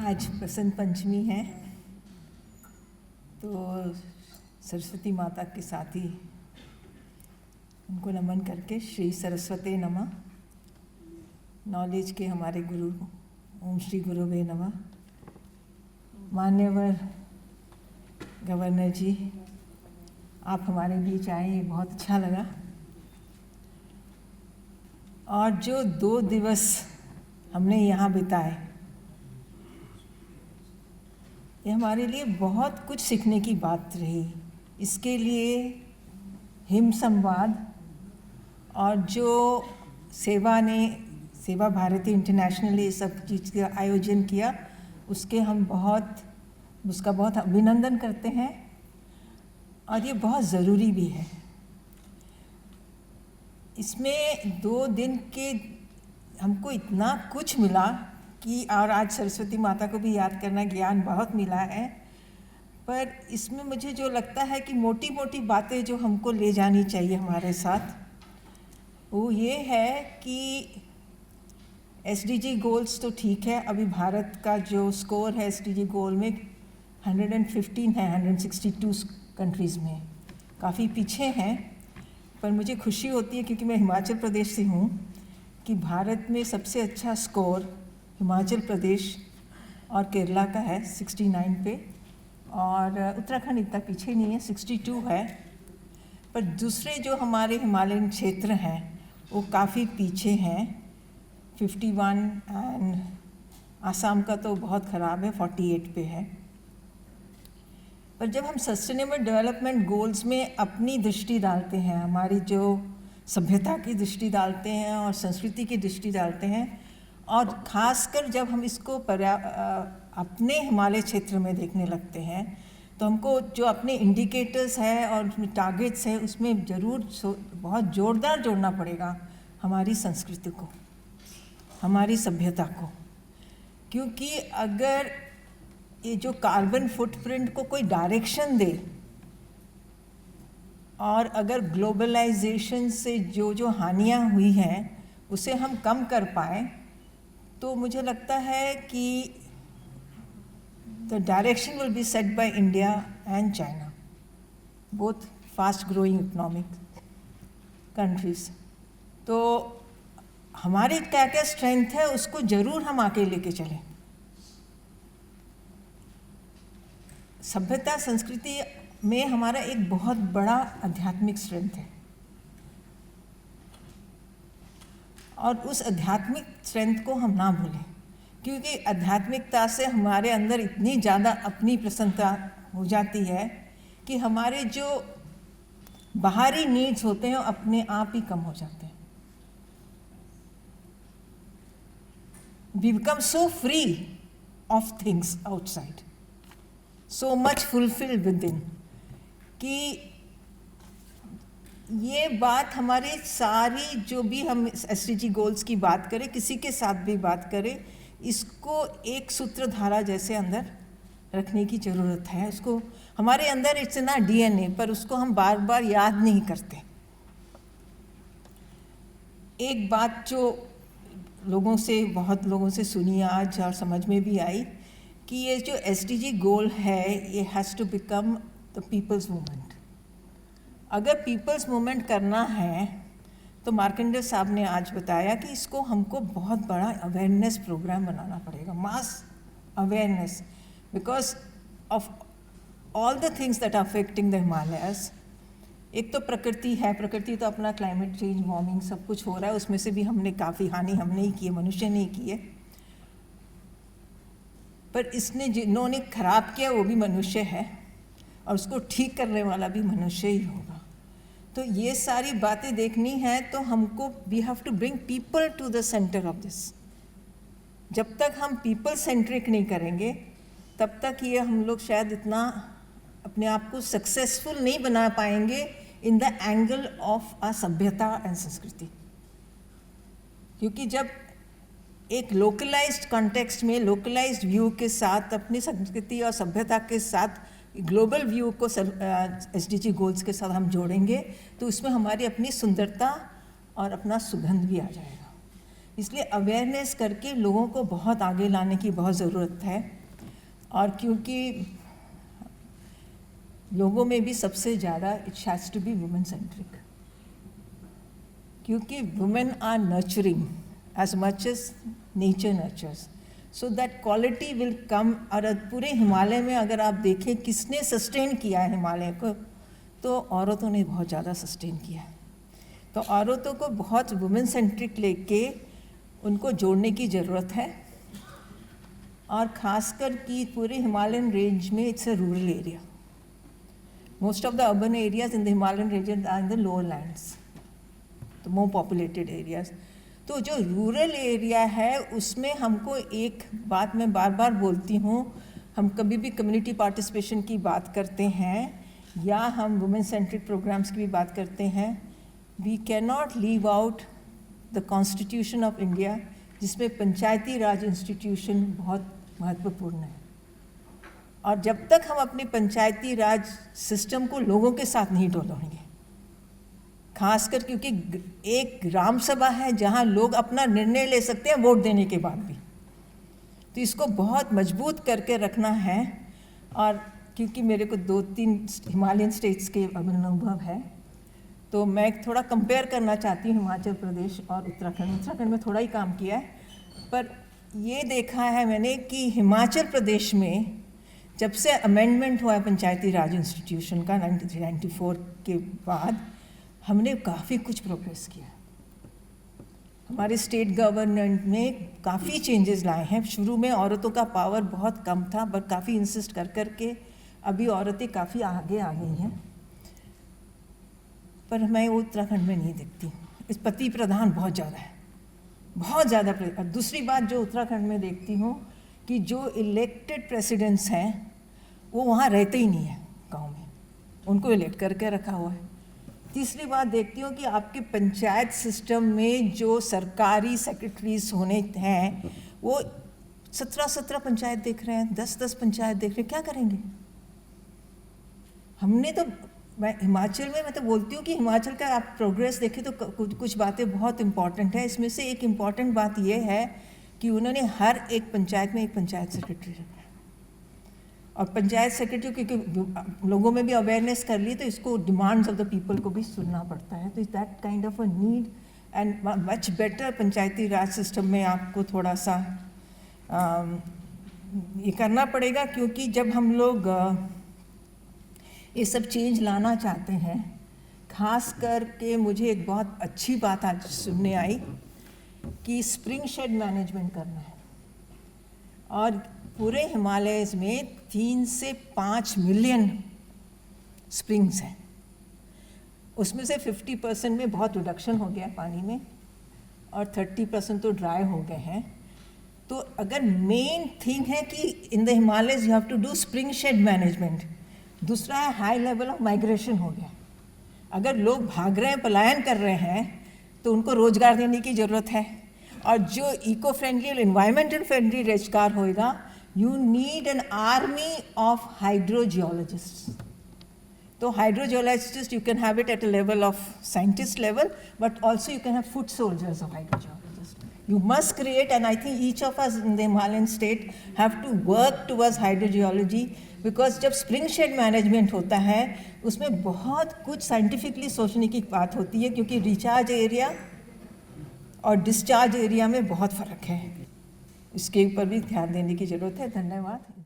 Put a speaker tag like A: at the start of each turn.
A: आज बसंत पंचमी है, तो सरस्वती माता के साथ ही उनको नमन करके श्री सरस्वती नमः, नॉलेज के हमारे गुरु ओम श्री गुरुवे नमः। मान्यवर गवर्नर जी, आप हमारे बीच आए, ये बहुत अच्छा लगा। और जो 2 दिवस हमने यहाँ बिताए, ये हमारे लिए बहुत कुछ सीखने की बात रही। इसके लिए हिम संवाद और जो सेवा भारती इंटरनेशनल ये सब चीज़ का आयोजन किया, उसका बहुत अभिनंदन करते हैं और ये बहुत ज़रूरी भी है। इसमें 2 दिन के हमको इतना कुछ मिला कि, और आज सरस्वती माता को भी याद करना, ज्ञान बहुत मिला है। पर इसमें मुझे जो लगता है कि मोटी मोटी बातें जो हमको ले जानी चाहिए हमारे साथ, वो ये है कि SDG गोल्स तो ठीक है, अभी भारत का जो स्कोर है SDG गोल में 115 है 162 कंट्रीज़ में, काफ़ी पीछे हैं। पर मुझे खुशी होती है क्योंकि मैं हिमाचल प्रदेश से हूँ कि भारत में सबसे अच्छा स्कोर हिमाचल प्रदेश और केरला का है 69 पे, और उत्तराखंड इतना पीछे नहीं है, 62 है। पर दूसरे जो हमारे हिमालयन क्षेत्र हैं वो काफ़ी पीछे हैं, 51, एंड आसाम का तो बहुत ख़राब है, 48 पे है। पर जब हम सस्टेनेबल डेवलपमेंट गोल्स में अपनी दृष्टि डालते हैं, हमारी जो सभ्यता की दृष्टि डालते हैं और संस्कृति की दृष्टि डालते हैं, और ख़ासकर जब हम इसको अपने हिमालय क्षेत्र में देखने लगते हैं, तो हमको जो अपने इंडिकेटर्स हैं और टारगेट्स हैं, उसमें ज़रूर बहुत ज़ोरदार जोड़ना पड़ेगा हमारी संस्कृति को, हमारी सभ्यता को। क्योंकि अगर ये जो कार्बन फुटप्रिंट को कोई डायरेक्शन दे, और अगर ग्लोबलाइजेशन से जो हानियाँ हुई हैं उसे हम कम कर पाएँ, तो मुझे लगता है कि the direction will be set by India and China, both fast growing economic countries. तो हमारी क्या क्या स्ट्रेंथ है उसको ज़रूर हम आके लेके चलें। सभ्यता संस्कृति में हमारा एक बहुत बड़ा आध्यात्मिक स्ट्रेंथ है, और उस आध्यात्मिक स्ट्रेंथ को हम ना भूलें, क्योंकि आध्यात्मिकता से हमारे अंदर इतनी ज़्यादा अपनी प्रसन्नता हो जाती है कि हमारे जो बाहरी नीड्स होते हैं अपने आप ही कम हो जाते हैं। We become so free of things outside, so much fulfilled within, कि ये बात हमारे सारी जो भी हम SDG गोल्स की बात करें, किसी के साथ भी बात करें, इसको एक सूत्रधारा जैसे अंदर रखने की ज़रूरत है। उसको हमारे अंदर इट्स इन आवर DNA, पर उसको हम बार बार याद नहीं करते। एक बात जो बहुत लोगों से सुनी आज और समझ में भी आई, कि ये जो SDG गोल है, ये has to become the people's movement. अगर पीपल्स मूवमेंट करना है तो मार्कंडेय साहब ने आज बताया कि इसको हमको बहुत बड़ा अवेयरनेस प्रोग्राम बनाना पड़ेगा, mass awareness, because of all the things that are affecting the Himalayas. एक तो प्रकृति है, प्रकृति तो अपना क्लाइमेट चेंज, वार्मिंग सब कुछ हो रहा है, उसमें से भी हमने काफ़ी हानि हमने ही की है, मनुष्य ने ही की है। पर इसने जिन्होंने खराब किया वो भी मनुष्य है, और उसको ठीक करने वाला भी मनुष्य ही होगा। तो ये सारी बातें देखनी है तो हमको we have to bring people to the centre of this. जब तक हम पीपल सेंट्रिक नहीं करेंगे, तब तक ये हम लोग शायद इतना अपने आप को सक्सेसफुल नहीं बना पाएंगे इन द एंगल ऑफ आ सभ्यता एंड संस्कृति। क्योंकि जब एक लोकलाइज्ड कॉन्टेक्स्ट में, लोकलाइज्ड व्यू के साथ, अपनी संस्कृति और सभ्यता के साथ ग्लोबल व्यू को SDG गोल्स के साथ हम जोड़ेंगे, तो उसमें हमारी अपनी सुंदरता और अपना सुगंध भी आ जाएगा। इसलिए अवेयरनेस करके लोगों को बहुत आगे लाने की बहुत ज़रूरत है। और क्योंकि लोगों में भी सबसे ज़्यादा it has to be women centric, क्योंकि women are nurturing as much as nature nurtures, so that quality will come. और पूरे हिमालय में अगर आप देखें किसने सस्टेन किया है हिमालय को, तो औरतों ने बहुत ज़्यादा सस्टेन किया है। तो औरतों को बहुत वुमेन सेंट्रिक लेके उनको जोड़ने की ज़रूरत है। और ख़ासकर कि पूरे हिमालयन रेंज में it's a rural area. Most of the urban areas in the Himalayan region are in the lower lands, the more populated areas. तो जो रूरल एरिया है उसमें हमको एक बात मैं बार बार बोलती हूँ, हम कभी भी कम्युनिटी पार्टिसिपेशन की बात करते हैं या हम वुमेन सेंट्रिक प्रोग्राम्स की भी बात करते हैं, we can not leave out the constitution of India, जिसमें पंचायती राज इंस्टीट्यूशन बहुत महत्वपूर्ण है। और जब तक हम अपने पंचायती राज सिस्टम को लोगों के साथ नहीं जोड़ेंगे, खासकर क्योंकि एक ग्राम सभा है जहां लोग अपना निर्णय ले सकते हैं वोट देने के बाद भी, तो इसको बहुत मजबूत करके रखना है। और क्योंकि मेरे को 2-3 हिमालयन स्टेट्स के अनुभव है, तो मैं थोड़ा कंपेयर करना चाहती हूँ हिमाचल प्रदेश और उत्तराखंड। उत्तराखंड में थोड़ा ही काम किया है, पर ये देखा है मैंने कि हिमाचल प्रदेश में जब से अमेंडमेंट हुआ है पंचायती राज इंस्टीट्यूशन का 1994 के बाद, हमने काफ़ी कुछ प्रोग्रेस किया। हमारे स्टेट गवर्नमेंट ने काफ़ी चेंजेस लाए हैं। शुरू में औरतों का पावर बहुत कम था, बट काफ़ी इंसिस्ट कर कर के अभी औरतें काफ़ी आगे आ गई हैं। पर मैं उत्तराखंड में नहीं देखती, इस पति प्रधान बहुत ज़्यादा है, बहुत ज़्यादा। और दूसरी बात जो उत्तराखंड में देखती हूँ कि जो इलेक्टेड प्रेसिडेंट्स हैं वो वहाँ रहते ही नहीं हैं गांव में, उनको इलेक्ट करके रखा हुआ है। तीसरी बात देखती हूँ कि आपके पंचायत सिस्टम में जो सरकारी सेक्रेटरीज होने हैं वो 17 पंचायत देख रहे हैं, 10 पंचायत देख रहे हैं, क्या करेंगे? हमने तो, मैं हिमाचल में मैं तो बोलती हूँ कि हिमाचल का आप प्रोग्रेस देखें तो कुछ बातें बहुत इंपॉर्टेंट है। इसमें से एक इम्पॉर्टेंट बात यह है कि उन्होंने हर एक पंचायत में एक पंचायत सेक्रेटरी रखा, और पंचायत सेक्रेटरी क्योंकि लोगों में भी अवेयरनेस कर ली, तो इसको डिमांड्स ऑफ द पीपल को भी सुनना पड़ता है। तो that kind of a need and much better Panchayati Raj system में आपको थोड़ा सा ये करना पड़ेगा, क्योंकि जब हम लोग ये सब चेंज लाना चाहते हैं, खास करके मुझे एक बहुत अच्छी बात आज सुनने आई कि स्प्रिंग शेड मैनेजमेंट करना है। और पूरे हिमालयस में 3 से 5 मिलियन स्प्रिंग्स हैं, उसमें से 50% में बहुत रिडक्शन हो गया पानी में और 30% तो ड्राई हो गए हैं। तो अगर मेन थिंग है कि in the Himalayas you have to do spring shed management. दूसरा है हाई लेवल ऑफ माइग्रेशन हो गया। अगर लोग भाग रहे हैं, पलायन कर रहे हैं, तो उनको रोजगार देने की ज़रूरत है। और जो इको फ्रेंडली और इन्वायरमेंटल फ्रेंडली रोजगार होएगा, you need an army of hydrogeologists. So hydrogeologists, you can have it at a level of scientist level, but also you can have foot soldiers of hydrogeologists. You must create, and I think each of us in the Himalayan state have to work towards hydrogeology, because जब spring shed management होता है उसमें बहुत कुछ scientifically सोचने की बात होती है, क्योंकि रिचार्ज एरिया और डिस्चार्ज एरिया में बहुत फ़र्क है। इसके ऊपर भी ध्यान देने की ज़रूरत है। धन्यवाद।